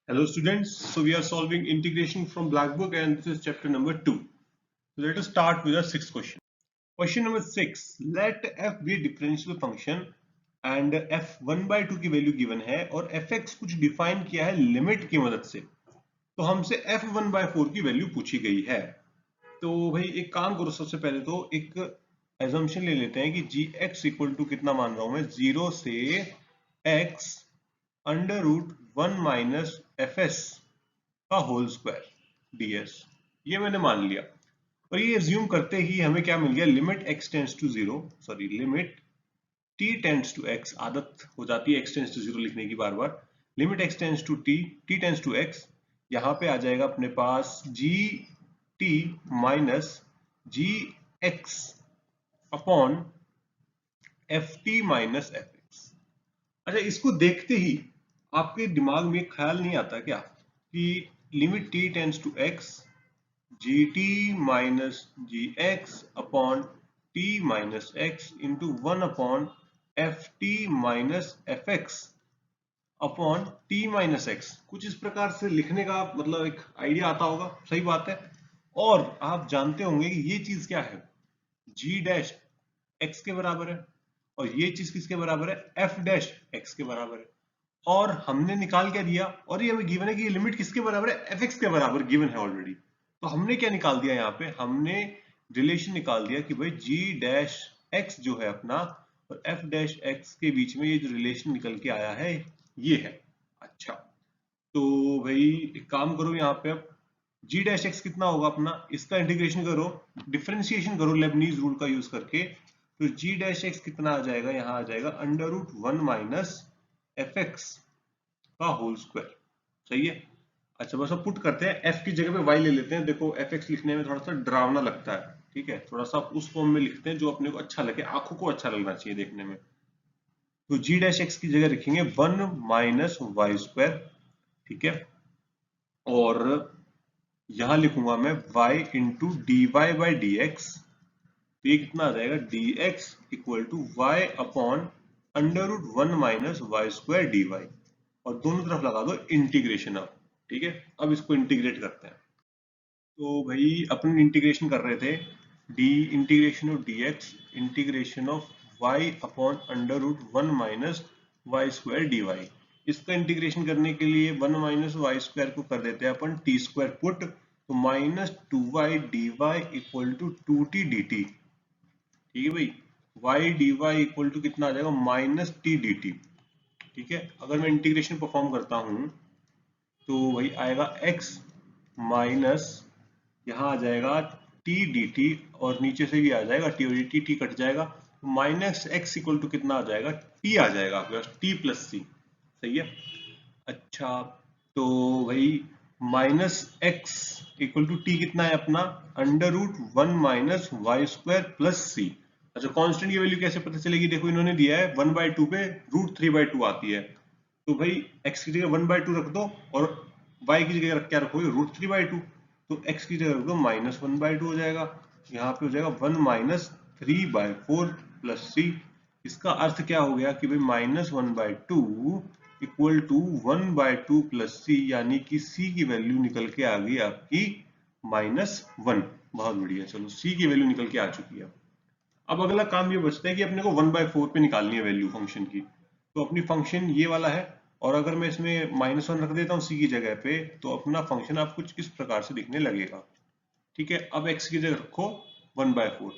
Hello students, so we are solving integration from Blackbook and this is chapter number 2. So let us start with the sixth question. Question number 6. Let f be a differential function and f 1 by 2 की value given है और fx कुछ define किया है limit की मदद से। तो हमसे f 1 by 4 की वैल्यू पूछी गई है। तो भाई एक काम करो, सबसे पहले तो एक एजम्पशन ले लेते हैं कि gx इक्वल टू कितना मान रहा हूं मैं 0 से x under root 1 minus F S का होल स्क्वायर ds, ये मैंने मान लिया। और ये एज्यूम करते ही हमें क्या मिल गया, limit x tends to 0, sorry limit t tends to x, आदत हो जाती है x टेंड्स टू 0 लिखने की बार बार। Limit x tends to t, t tends to x, यहाँ पे आ जाएगा अपने पास gt minus gx upon ft minus fx। अच्छा, इसको देखते ही आपके दिमाग में ख्याल नहीं आता क्या कि limit t tends to x gt minus gx upon t minus x into 1 upon ft minus fx upon t minus x, कुछ इस प्रकार से लिखने का मतलब एक आइडिया आता होगा, सही बात है। और आप जानते होंगे कि ये चीज क्या है, g डैश x के बराबर है और ये चीज किसके बराबर है, f डैश x के बराबर है। और हमने निकाल क्या दिया, और ये हमें गिवन है कि ये लिमिट किसके बराबर है, fx के बराबर गिवन है ऑलरेडी। तो हमने क्या निकाल दिया, यहाँ पे हमने रिलेशन निकाल दिया कि भाई g डैश x जो है अपना और f डैश x के बीच में ये जो रिलेशन निकल के आया है ये है। अच्छा, तो भाई एक काम करो, यहाँ पे अब g डैश x कितना होगा अपना, इसका इंटीग्रेशन करो, डिफरेंशिएशन करो लेबनीज रूल का यूज करके। तो g डैश x कितना आ जाएगा, यहाँ आ जाएगा अंडर रूट 1 माइनस fx का होल स्क्वायर। सही है। अच्छा, बस अब पुट करते हैं, f की जगह पे y ले लेते हैं। देखो fx लिखने में थोड़ा सा डरावना लगता है, ठीक है, थोड़ा सा उस फॉर्म में लिखते हैं जो अपने को अच्छा लगे, आंखों को अच्छा लगना चाहिए देखने में। तो g डैश x की जगह रखेंगे 1 माइनस वाई स्क्वायर, ठीक है, और यहां लिखूंगा मैं y into D Y by D X. तो ये कितना आ जाएगा, dx equal to y upon under root 1 minus Y square D Y, और दोनों तरफ लगा दो इंटीग्रेशन। अब ठीक है, अब इसको इंटीग्रेट करते हैं। तो भाई अपन इंटीग्रेशन कर रहे थे, D integration of dx integration of y upon under root 1 minus Y square D Y. इसका इंटीग्रेशन करने के लिए 1 माइनस वाई स्क्वायर को कर देते हैं अपन टी स्क्वायर पुट, तो minus 2y D Y equal to 2t dt। ठीक है भाई, y dy इक्वल टू कितना आ जाएगा, माइनस टी डी टी। ठीक है, अगर मैं इंटीग्रेशन परफॉर्म करता हूं तो वही आएगा x माइनस, यहाँ आ जाएगा टी डी टी, और नीचे से भी आ जाएगा टी, और टी टी कट जाएगा, माइनस एक्स इक्वल टू कितना आ जाएगा, टी आ जाएगा आपके पास, टी प्लस सी। सही है। अच्छा, तो भाई minus X equal to T कितना है अपना, under root 1 minus Y square plus C. अच्छा, कांस्टेंट की वैल्यू कैसे पता चलेगी, देखो इन्होंने दिया है 1 बाई 2 पे रूट 3 बाई 2 आती है। तो भाई x की जगह 1 बाई 2 रख दो और y की जगह क्या रखोगे, रूट 3 बाई 2। तो x की जगह रख दो माइनस 1 बाई 2 हो जाएगा, यहाँ पे हो जाएगा 1 माइनस 3 बाई 4 प्लस सी। इसका अर्थ क्या हो गया कि भाई minus 1 by 2 equal to 1 by 2 plus C, यानी कि c की वैल्यू निकल के आ गई आपकी -1। बहुत बढ़िया, चलो c की वैल्यू निकल के आ चुकी है। अब अगला काम ये बचता है कि अपने को 1/4 पे निकालनी है वैल्यू फंक्शन की। तो अपनी फंक्शन ये वाला है, और अगर मैं इसमें -1 रख देता हूँ c की जगह पे, तो अपना फंक्शन आप कुछ इस प्रकार से दिखने लगेगा। ठीक है, अब x की जगह रखो 1/4,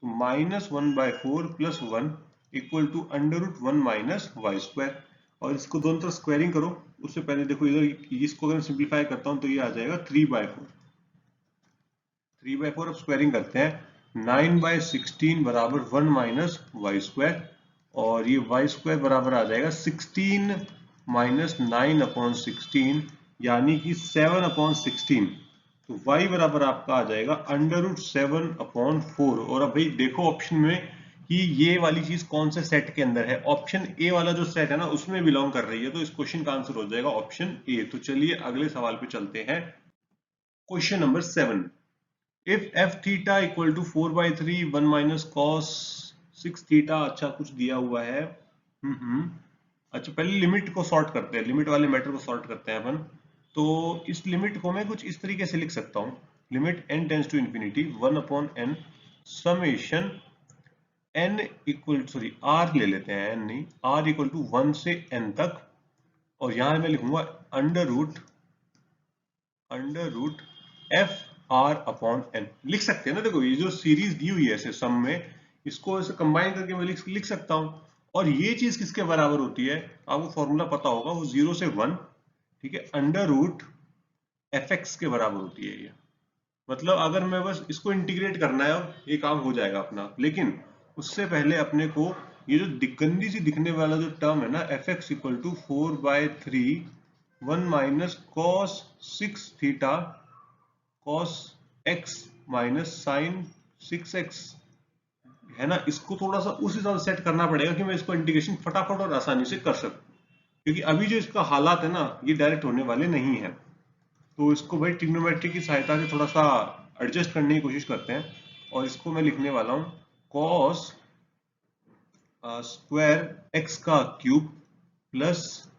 तो -1/4 plus 1 equal to under root 1 minus Y square, और इसको दोनों तरफ स्क्वायरिंग करो। उससे पहले देखो इधर इसको अगर सिंप्लीफाई करता हूँ तो ये आ जाएगा 3/4। 3/4 अब स्क्वायरिंग करते हैं, 9/16 बराबर 1 माइनस वाई स्क्वायर, और ये वाई स्क्वायर बराबर आ जाएगा 16 माइनस 9 अपॉन 16, यानी कि 7 अपॉन 16। तो y बराबर आपका आ जाएगा अंडर रूट 7 अपॉन 4। और अब भाई देखो ऑप्शन में कि ये वाली चीज कौन से सेट के अंदर है, ऑप्शन ए वाला जो सेट है ना उसमें बिलोंग कर रही है, तो इस क्वेश्चन का आंसर हो जाएगा ऑप्शन ए। तो चलिए अगले सवाल पे चलते हैं। Question number 7, if f theta equal to 4/3 1 minus cos 6 theta, अच्छा कुछ दिया हुआ है। अच्छा, पहले लिमिट को सॉर्ट करते हैं, लिमिट वाले मैटर को सॉर्ट करते हैं अपन। तो इस लिमिट को मैं कुछ इस तरीके से लिख सकता हूँ, limit n tends to infinity 1/n summation n equal sorry r ले लेते हैं, n नहीं, r इक्वल टू 1 से n तक, और यहां मैं लिखूंगा under root F R upon N. लिख सकते हैं ना, देखो ये जो सीरीज दी हुई है ऐसे सम में, इसको ऐसे कंबाइन करके मैं लिख सकता हूं। और ये चीज किसके बराबर होती है, आपको फॉर्मूला पता होगा, वो 0 से 1, ठीक है, अंडर रूट एफ एक्स के बराबर होती है ये। मतलब अगर मैं बस इसको इंटीग्रेट करना है, अब ये काम हो जाएगा अपना, लेकिन उससे पहले अपने को ये जो गंदी सी दिखने वाला जो टर्म है ना, F X equal to 4/3 1 minus cos 6 theta cos x minus sine 6x है ना, इसको थोड़ा सा उस हिसाब से सेट करना पड़ेगा कि मैं इसको इंटीग्रेशन फटाफट और आसानी से कर सकूं, क्योंकि अभी जो इसका हालात है ना, ये डायरेक्ट होने वाले नहीं है। तो इसको भाई ट्रिग्नोमेट्री की सहायता से थोड़ा सा एडजस्ट करने की कोशिश करते हैं, और इसको मैं लिखने वाला हूं कॉस स्क्वायर एक्स का cube plus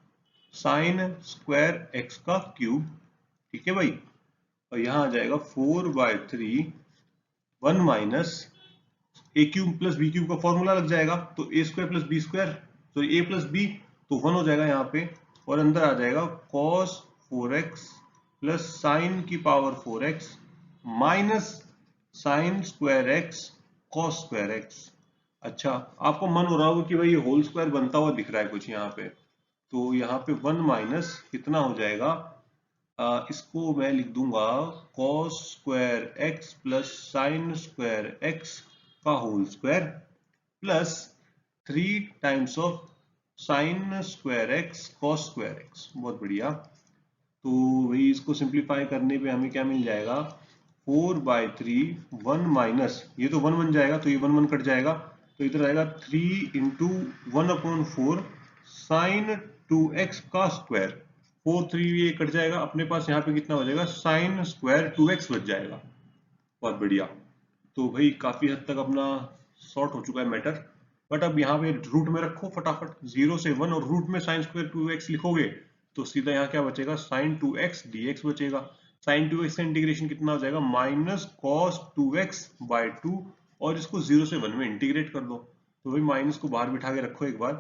sine square x का क्यूब, ठीक है भाई। और यहां आ जाएगा 4/3 1 माइनस ए क्यूब प्लस बी क्यूब का फॉर्मूला लग जाएगा, तो ए स्क्वायर प्लस बी स्क्वायर, तो ए प्लस बी, तो 1 हो जाएगा यहाँ पे, और अंदर आ जाएगा cos 4x प्लस साइन की power 4x minus sign square x cos square x। अच्छा, आपको मन हो रहा होगा कि भाई ये होल स्क्वायर बनता हुआ दिख रहा है कुछ यहाँ पे, तो यहाँ पे 1 माइनस कितना हो जाएगा, इसको मैं लिख दूंगा cos square x plus sine square x का whole square plus 3 times of sine square x cos square x। बहुत बढ़िया। तो वही इसको सिंप्लीफाई करने पे हमें क्या मिल जाएगा, 4/3 1 माइनस, ये तो 1 बन जाएगा, तो ये 1 1 कट जाएगा, तो इधर आएगा 3 इंटू 1/4 साइन 2x का स्क्वायर, 4 3 ये कट जाएगा, अपने पास यहाँ पे कितना हो जाएगा, साइन स्क्वायर 2x बच जाएगा। बहुत बढ़िया। तो भाई काफी हद तक अपना सॉर्ट हो चुका है मैटर, बट अब यहाँ पे रूट में रखो फटाफट 0 से 1, और रूट में साइन स्क्वायर 2x लिखोगे तो सीधा यहाँ क्या बचेगा, साइन 2x dx बचेगा। साइन 2x का इंटीग्रेशन कितना हो जाएगा, माइनस कॉस 2x/2, और इसको 0 से 1 में इंटीग्रेट कर दो, तो भाई माइनस को बाहर बिठा के रखो एक बार,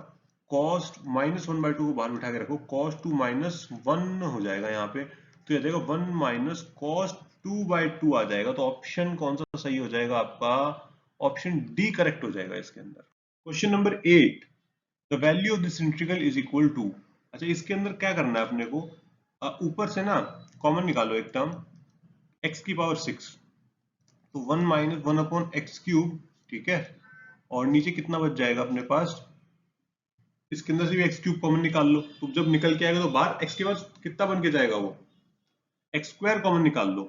कॉस -1/2 को बाहर बिठा के रखो, cos 2 -1 हो जाएगा यहाँ पे, तो आ जाएगा 1 माइनस cos 2/2 आ जाएगा। तो ऑप्शन कौन सा सही हो जाएगा आपका, ऑप्शन डी करेक्ट हो जाएगा इसके अंदर। Question number 8, the value of this integral is equal to. अच्छा, इसके अंदर क्या करना है अपने को, ऊपर से ना कॉमन निकालो एक टर्म x की पावर 6, तो 1 माइनस 1/x³, ठीक है, और नीचे कितना बच जाएगा अपने पास, इसके अंदर से भी x³ कॉमन निकाल लो, तो जब निकल के आएगा तो बाहर x के बाद कितना बन के जाएगा, वो x² कॉमन निकाल लो,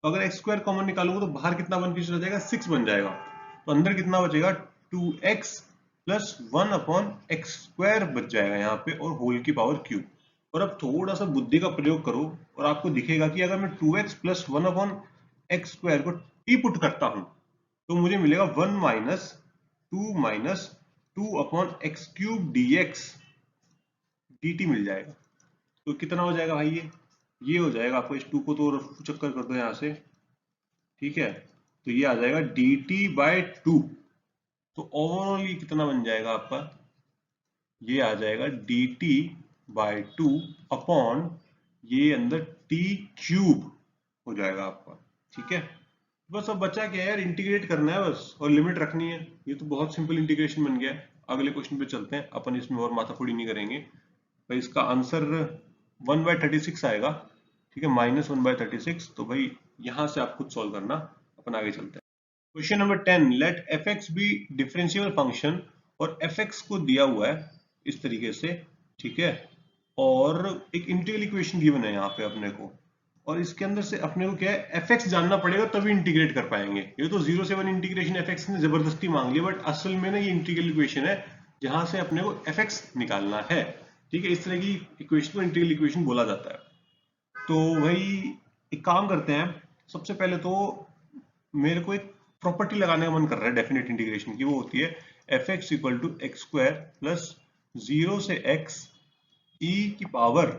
तो अगर x² कॉमन निकालोगे तो बाहर कितना बन के चला जाएगा, 6 बन जाएगा, तो अंदर कितना बचेगा, 2x प्लस 1/x² बच जाएगा यहाँ पे, और होल की पावर क्यूब। और अब थोड़ा सा बुद्धि का प्रयोग करो, और आपको दिखेगा कि अगर मैं 2x प्लस 1/x² को टी पुट करता हूं, तो मुझे मिलेगा 1 माइनस 2/x³ dx dt मिल जाएगा। तो कितना हो जाएगा भाई, ये हो जाएगा, आपको इस 2 को तो चक्कर कर दो यहाँ से, ठीक है, तो ये आ जाएगा dt/2। तो ओवरऑल ये कितना बन जाएगा आपका, ये आ जाएगा dt/2 अपॉन ये अंदर t³ हो जाएगा आपका, ठीक है। बस अब बचा क्या है यार, इंटीग्रेट करना है बस, और लिमिट रखनी है। ये तो बहुत सिंपल इंटीग्रेशन बन गया है। अगले क्वेश्चन पे चलते हैं, अपन इसमें और माथाफोड़ी नहीं करेंगे भाई। इसका आंसर 1/36 आएगा, ठीक है, -1/36। तो भाई यहां से आप खुद सॉल्व करना, अपन आगे चलते हैं। Question number 10, let f(x) be differential function, और f(x) को दिया हुआ है इस तरीके से, ठीक है, और एक इंटीग्रल इक्वेशन गिवन है यहाँ पे अपने को, और इसके अंदर से अपने को क्या है, f(x) जानना पड़ेगा तभी इंटीग्रेट कर पाएंगे। ये तो 0 से 1 इंटीग्रेशन f(x) ने जबरदस्ती मांग लिया, बट असल में ना ये इंटीग्रल इक्वेशन है जहां से अपने को f(x) निकालना है, ठीक है। इस तरह की इक्वेशन को इंटीग्रल इक्वेशन बोला जाता है। तो वही एक काम करते हैं, सबसे पहले तो मेरे को एक प्रॉपर्टी लगाने का मन कर रहा है डेफिनेट इंटीग्रेशन की, वो होती है f(x) equal to x² plus 0 से x e की पावर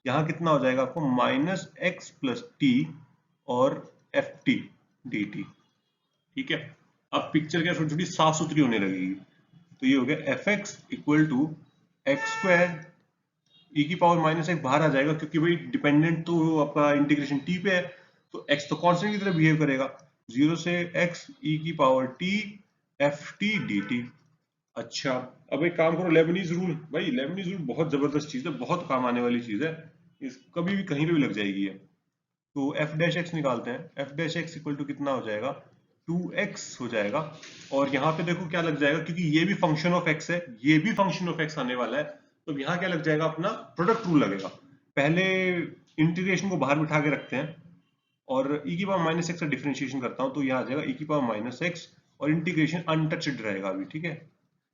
यहाँ कितना हो जाएगा आपको माइनस एक्स प्लस टी और एफ टी डी टी। ठीक है, अब पिक्चर क्या छोटी छोटी साफ सुथरी होने लगेगी। तो ये हो गया F X equal to X square E की पावर माइनस एक्स बाहर आ जाएगा, क्योंकि भाई डिपेंडेंट तो आपका इंटीग्रेशन टी पे है, तो एक्स तो कांस्टेंट की तरह बिहेव करेगा। 0 से एक्स ई की power T F T D T. अच्छा, अब एक काम करो, लेबनीज रूल। भाई लेबनीज रूल बहुत जबरदस्त चीज है, बहुत काम आने वाली चीज है, इस कभी भी कहीं पे भी लग जाएगी है। तो एफ डैश एक्स निकालते हैं। F dash X equal to कितना हो जाएगा, 2x हो जाएगा। और यहाँ पे देखो क्या लग जाएगा, क्योंकि ये भी फंक्शन ऑफ एक्स है, ये भी फंक्शन ऑफ एक्स आने वाला है, तो यहाँ क्या लग जाएगा, अपना प्रोडक्ट रूल लगेगा। पहले इंटीग्रेशन को बाहर बिठा के रखते हैं और e की पावर माइनस एक्स का डिफरेंशिएशन करता हूँ, तो यहाँ आ जाएगा e की पावर माइनस एक्स और इंटीग्रेशन अनटचड रहेगा अभी। ठीक है,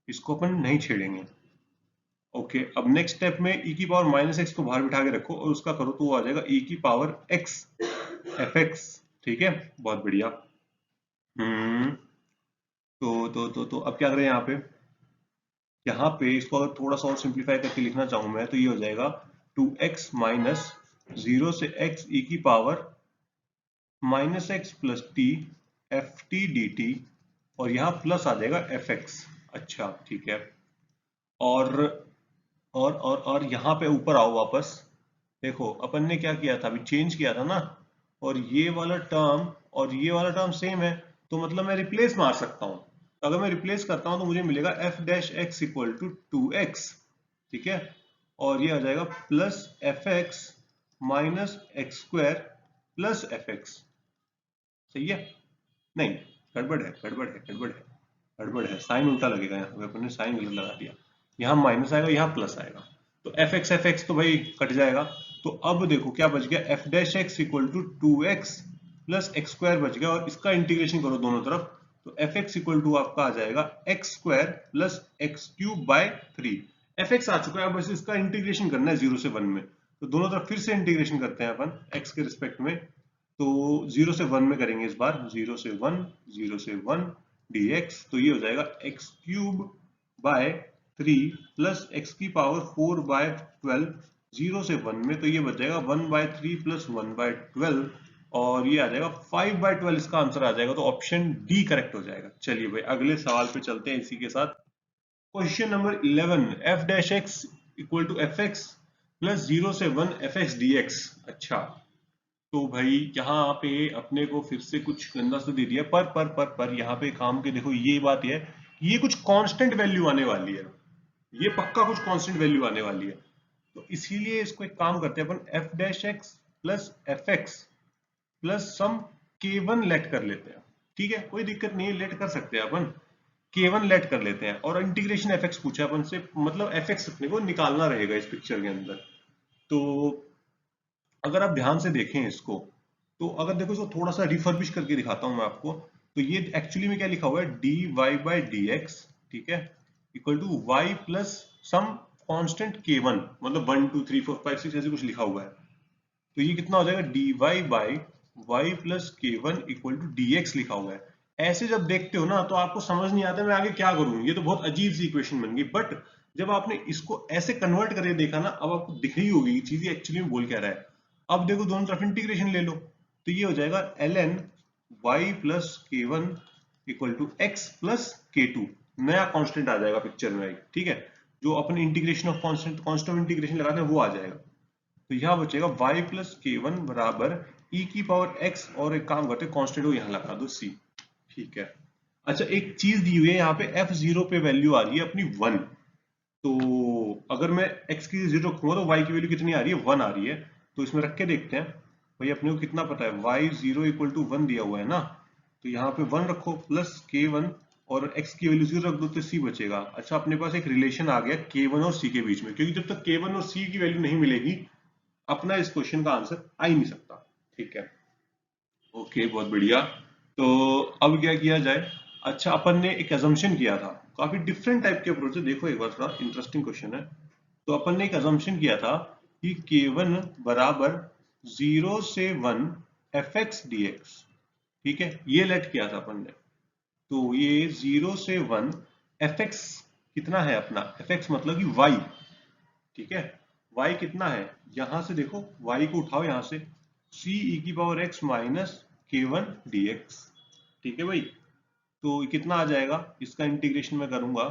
इसको अपन नहीं छेड़ेंगे। ओके, अब नेक्स्ट स्टेप में e की पावर माइनस एक्स को बाहर बिठा के रखो और उसका करो, तो वो आ जाएगा e की पावर x एफ एक्स। ठीक है, बहुत बढ़िया। तो अब क्या करें यहाँ पे, इसको अगर थोड़ा सा और सिंप्लीफाई करके लिखना चाहूं मैं, तो ये हो जाएगा 2x माइनस 0 से x e की power minus x plus T F T D T, और यहाँ प्लस आ जाएगा एफ एक्स। अच्छा ठीक है, और और यहाँ पे ऊपर आओ वापस। देखो अपन ने क्या किया था, अभी चेंज किया था ना, और ये वाला टर्म और ये वाला टर्म सेम है, तो मतलब मैं रिप्लेस मार सकता हूँ। अगर मैं रिप्लेस करता हूँ तो मुझे मिलेगा F dash X equal to 2x। ठीक है, और ये आ जाएगा plus F X minus X square plus F X. सही है? नहीं, गड़बड़ है, गड़बड़ है, गड़बड़ है, गड़बड़ है, साइन उल्टा लगेगा, यहाँ पे अपन ने साइन गलत लगा दिया। यहाँ माइनस आएगा, यहाँ प्लस आएगा, तो एफ एक्स तो भाई कट जाएगा। तो अब देखो क्या बच गया, F dash X equal to 2x plus X square बच गया, और इसका इंटीग्रेशन करो दोनों तरफ, तो एफ एक्स इक्वल टू आपका आ जाएगा X square plus X cube by 3। F X आ चुका है, अब बस इसका इंटीग्रेशन करना है 0 से 1 में, तो दोनों तरफ फिर से इंटीग्रेशन करते हैं अपन एक्स के रिस्पेक्ट में। तो 0 से 1 में करेंगे इस बार, 0 से 1, 0 से 1 dx, तो ये हो जाएगा x cube by 3 plus x की पावर 4 बाय 12, 0 से 1 में, तो ये बच जाएगा 1 बाय 3 प्लस 1 बाय 12, और ये आ जाएगा 5 बाय 12, इसका आंसर आ जाएगा, तो ऑप्शन डी करेक्ट हो जाएगा। चलिए भाई अगले सवाल पे चलते हैं इसी के साथ। Question number 11, F dash X equal to F X plus 0 से 1 एफ एक्स डी एक्स। अच्छा, तो भाई यहाँ पे अपने को फिर से कुछ गंदा सा दे दिया, पर यहाँ पे काम के देखो, ये बात है कि ये कुछ कांस्टेंट वैल्यू आने वाली है, ये पक्का कुछ कांस्टेंट वैल्यू आने वाली है, तो इसीलिए इसको एक काम करते हैं अपन, F dash X plus F X plus some k1 let कर लेते हैं। ठीक है, कोई दिक्कत नहीं है, लेट कर सकते हैं अपन, k1 लेट कर लेते हैं, और इंटीग्रेशन एफ एक्स पूछा अपन से, मतलब एफ एक्स अपने को निकालना रहेगा इस पिक्चर के अंदर। तो अगर आप ध्यान से देखें इसको, तो अगर देखो इसको थोड़ा सा रिफर्बिश करके दिखाता हूं मैं आपको, तो ये एक्चुअली में क्या लिखा हुआ है, D Y by D X, ठीक है, equal to Y plus some constant k1, मतलब 1 2 3 4 5 6 ऐसे कुछ लिखा हुआ है, तो ये कितना हो जाएगा, D Y by Y plus k1 equal to D X लिखा हुआ है। ऐसे जब देखते हो ना, तो आपको समझ नहीं आता मैं आगे क्या करूं, ये तो बहुत अजीब सी इक्वेशन बन गई, बट जब आपने इसको ऐसे कन्वर्ट करके देखा ना, अब आपको दिख रही होगी चीज एक्चुअली में बोल क्या रहा है। अब देखो दोनों तरफ इंटीग्रेशन ले लो, तो ये हो जाएगा ln y plus K one equal to X plus K two, नया कांस्टेंट आ जाएगा पिक्चर में। ठीक है, जो अपन integration of constant of integration लगाते हैं वो आ जाएगा, तो यहाँ बचेगा y प्लस के वन बराबर e की पावर x, और एक काम करते हैं कांस्टेंट को यहाँ लगा दो c। ठीक है, अच्छा एक चीज दी हुई है यहाँ पे, f0 पे वैल्यू आ रही है अपनी 1, तो अगर मैं x की 0 रखूंगा तो y की वैल्यू कितनी आ रही है, 1 आ रही है, तो इसमें रख के देखते हैं। भाई अपने को कितना पता है, y0 इक्वल टू 1 दिया हुआ है ना, तो यहाँ पे 1 रखो प्लस k1, और x की वैल्यू 0 रख दो तो c बचेगा। अच्छा, अपने पास एक रिलेशन आ गया k1 और c के बीच में, क्योंकि जब तक k1 और c की वैल्यू नहीं मिलेगी, अपना इस क्वेश्चन का आंसर आ ही नहीं सकता। ठीक है, ओके, बहुत बढ़िया। तो अब क्या किया जाए, अच्छा अपन ने एक अजम्पशन किया था, काफी डिफरेंट टाइप के अप्रोच है, देखो एक बार थोड़ा इंटरेस्टिंग क्वेश्चन है। तो अपन ने एक अजम्पशन किया था कि k1 बराबर 0 से 1 एफ एक्स डी एक्स। ठीक है, ये लेट किया था अपन ने, तो ये 0 से 1 एफ एक्स कितना है अपना, एफ एक्स मतलब कि y। ठीक है, y कितना है, यहां से देखो y को उठाओ यहां से, c e की power x minus k1 dx। ठीक है भाई, तो कितना आ जाएगा, इसका इंटीग्रेशन मैं करूंगा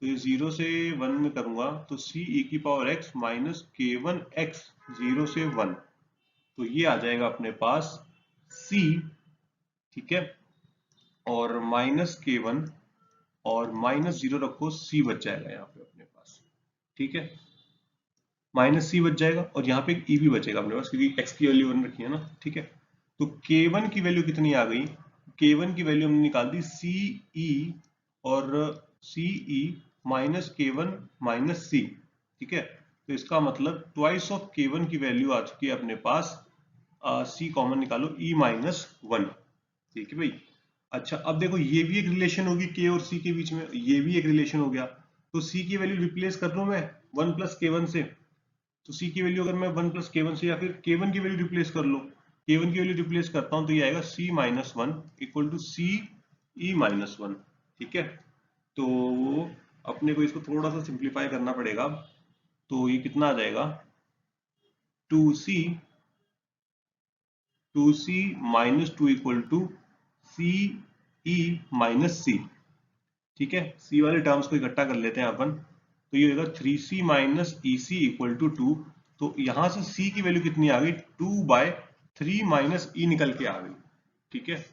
तो ये 0 से 1 में करूंगा तो c e की power x minus k1 x 0 से 1, तो ये आ जाएगा अपने पास c, ठीक है, और माइनस k1 और माइनस 0 रखो, c बच जाएगा यहाँ पे अपने पास। ठीक है, माइनस सी बच जाएगा और यहाँ पे एक ई भी बचेगा अपने पास क्योंकि एक्स की वैल्यू 1 रखी है ना। ठीक है, तो k1 की वैल्यू कितनी आ गई, k1 की वैल्यू हमने निकाल दी सी ई और सी E minus k1 minus C. ठीक है, तो इसका मतलब ट्वाइस ऑफ k1 की वैल्यू आ चुकी है अपने पास, सी कॉमन निकालो e माइनस 1। ठीक है भाई, अच्छा अब देखो ये भी एक रिलेशन होगी k और c के बीच में, ये भी एक रिलेशन हो गया, तो c की वैल्यू रिप्लेस कर लूं मैं 1 प्लस k1 से, तो c की वैल्यू अगर मैं 1 प्लस k1 से या फिर k1 की वैल्यू रिप्लेस कर लो, k1 की वैल्यू रिप्लेस करता हूं तो ये आएगा c minus 1 equal to C E minus 1। ठीक है, तो अपने को इसको थोड़ा सा सिंप्लीफाई करना पड़ेगा, तो ये कितना आ जाएगा 2c minus 2 equal to C E minus C. ठीक है, c वाले टर्म्स को इकट्ठा कर लेते हैं अपन, तो ये होगा 3c minus E C equal to 2, तो यहां से c की वैल्यू कितनी आ गई 2/3 माइनस ई निकल के आ गई। ठीक है,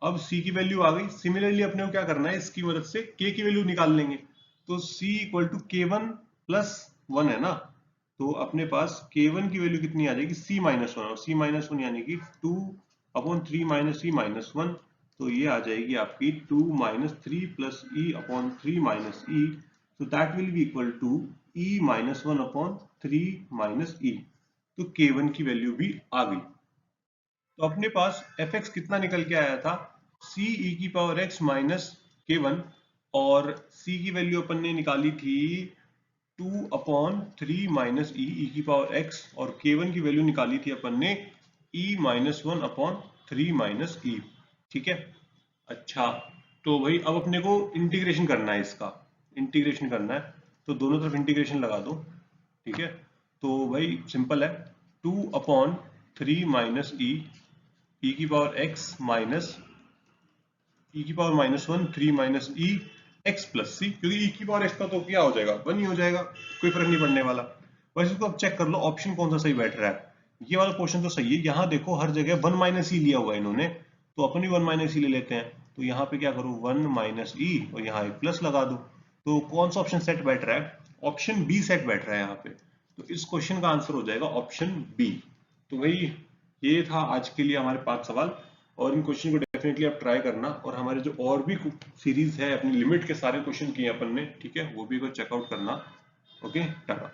अब c की वैल्यू आ गई, सिमिलरली अपने को क्या करना है, इसकी मदद से k की वैल्यू निकाल लेंगे, तो c equal to k1 plus 1 है ना, तो अपने पास k1 की वैल्यू कितनी आ जाएगी c माइनस 1, और c माइनस 1 यानी कि 2/3 माइनस ई माइनस 1, तो ये आ जाएगी आपकी 2 minus 3 plus E upon 3 minus E, तो that will be equal to E minus 1 upon 3 minus E, तो k1 की वैल्यू भी आ गई। तो अपने पास fx कितना निकल के आया था, c e की पावर x माइनस k1, और c की वैल्यू अपन ने निकाली थी 2/3 माइनस ई की पावर x, और k1 की वैल्यू निकाली थी अपन ने e माइनस 1/3 माइनस ई। ठीक है, अच्छा तो भाई अब अपने को इंटीग्रेशन करना है, इसका इंटीग्रेशन करना है, तो दोनों तरफ इंटीग्रेशन लगा दो। ठीक है, तो भाई सिंपल है, 2/3 माइनस ई की पावर x माइनस ई की पावर माइनस 1 3 माइनस ई एक्स प्लस सी, क्योंकि ई की पावर एक्स का तो क्या हो जाएगा 1 ही हो जाएगा, कोई फर्क नहीं पड़ने वाला। बस इसको अब चेक कर लो ऑप्शन कौन सा सही बैठ रहा है, ये वाला क्वेश्चन तो सही है, यहाँ देखो हर जगह 1 माइनस ई लिया हुआ है इन्होंने, तो अपन भी 1 माइनस ई ले लेते हैं, तो यहाँ पे क्या करूँ 1 माइनस ई और यहाँ एक प्लस लगा दो, तो कौन सा ऑप्शन सेट बैठ रहा है, ऑप्शन बी सेट बैठ रहा है यहाँ पे, तो इस क्वेश्चन का आंसर हो जाएगा ऑप्शन बी। तो भाई ये था आज के लिए हमारे 5 सवाल, और इन क्वेश्चन को डेफिनेटली आप ट्राई करना, और हमारे जो और भी सीरीज है अपनी लिमिट के सारे क्वेश्चन किए अपन ने, ठीक है, वो भी को चेकआउट करना। ओके, टाटा।